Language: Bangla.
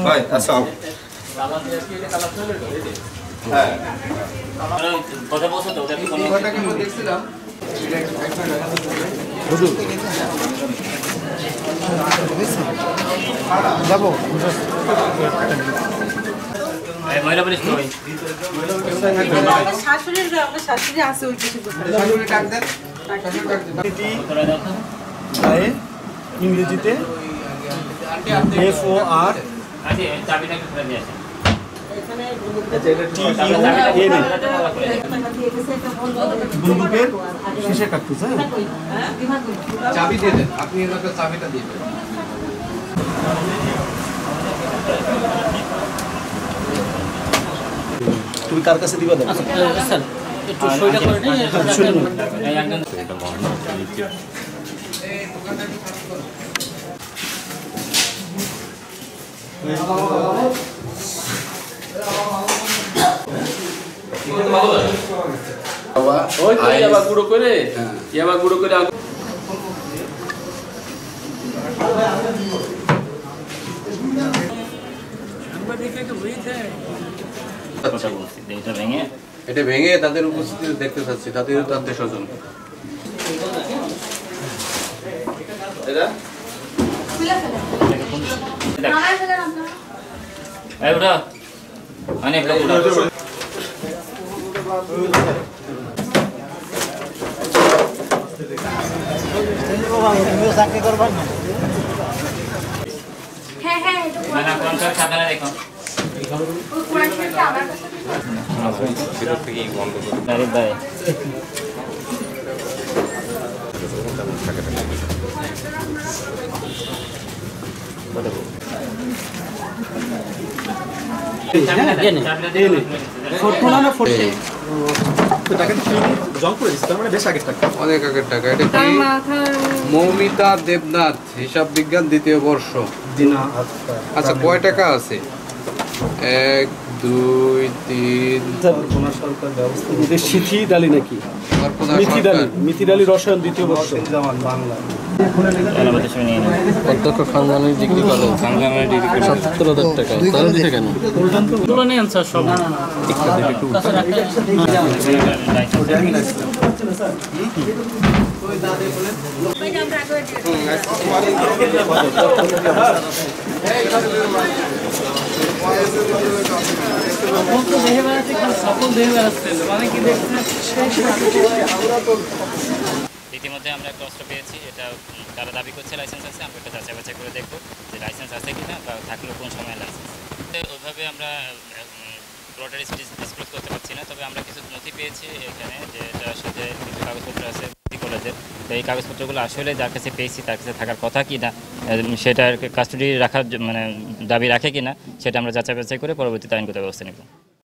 ভাই আসসালাম। হ্যাঁ কথা বলছো তো ওটা কি কোনো কথাটা কি দেখছিলাম হুজুর যাবো এই মহিলা পুলিশ কই শাশুড়ির আমরা শাশুড়ি আছে ওই কিছু শাশুড়ি ডাক দেন শাশুড়ি ডাক দেন তোরা দাও তো ভাই ইংরেজিতে এফ ও আর আচ্ছা চাবিটা একটু ফেলে দিয়ে আসেন বন্দুকের শেষে কাটতেছ চাবি দিয়ে দেন আপনি এনাকে চাবিটা দিয়ে দেন তুমি কার কাছে দিবা দাও স্যার একটু সইটা করে নিন এই একদম এটা বন্ধ এই দোকানটা কি খারাপ করো ওই তো ইয়াবা গুঁড়ো করে এটা ভেঙে তাদের উপস্থিতি দেখতে চাচ্ছি তাদের আত্মীয় স্বজন চাকরি করবার না হ্যাঁ হ্যাঁ না কোন সব সাধারণ দেখো ওই কোয়ালিটিটা আমার কাছে ভিতর থেকে বন্ধ করে আরে ভাই মৌমিতা দেবনাথ হিসাব বিজ্ঞান দ্বিতীয় বর্ষ। আচ্ছা কয় টাকা আছে? 1 2 3 সিথিদ আলী নাকি মিথিদ আলী রসায়ন দ্বিতীয় বর্ষ বাংলা অধ্যক্ষ খানজানের ডিগ্রি কলেজ খানজানের ডিগ্রি ৭৭,০০০ টাকা তাহলে দিতে কেন তুলনায় আনসার সব ইতিমধ্যে আমরা একটা অস্ত্র পেয়েছি, এটা তারা দাবি করছে লাইসেন্স আছে, আমরা এটা যাচাই বাছাই করে দেখবো যে লাইসেন্স আছে কিনা বা থাকলেও কোন সময় লাইসেন্স। ওইভাবে আমরা লটারি ডিসক্লোজ করতে পারছি না, তবে আমরা কিছু নথি পেয়েছি এখানে, যে এটার সাথে কিছু কাগজপত্র আছে কলেজের। তো এই কাগজপত্রগুলো আসলে যার কাছে পেয়েছি তার কাছে থাকার কথা কি না, সেটার কাস্টডি রাখার মানে দাবি রাখে কি না, সেটা আমরা যাচাই বাছাই করে পরবর্তীতে আইনগত ব্যবস্থা নেব।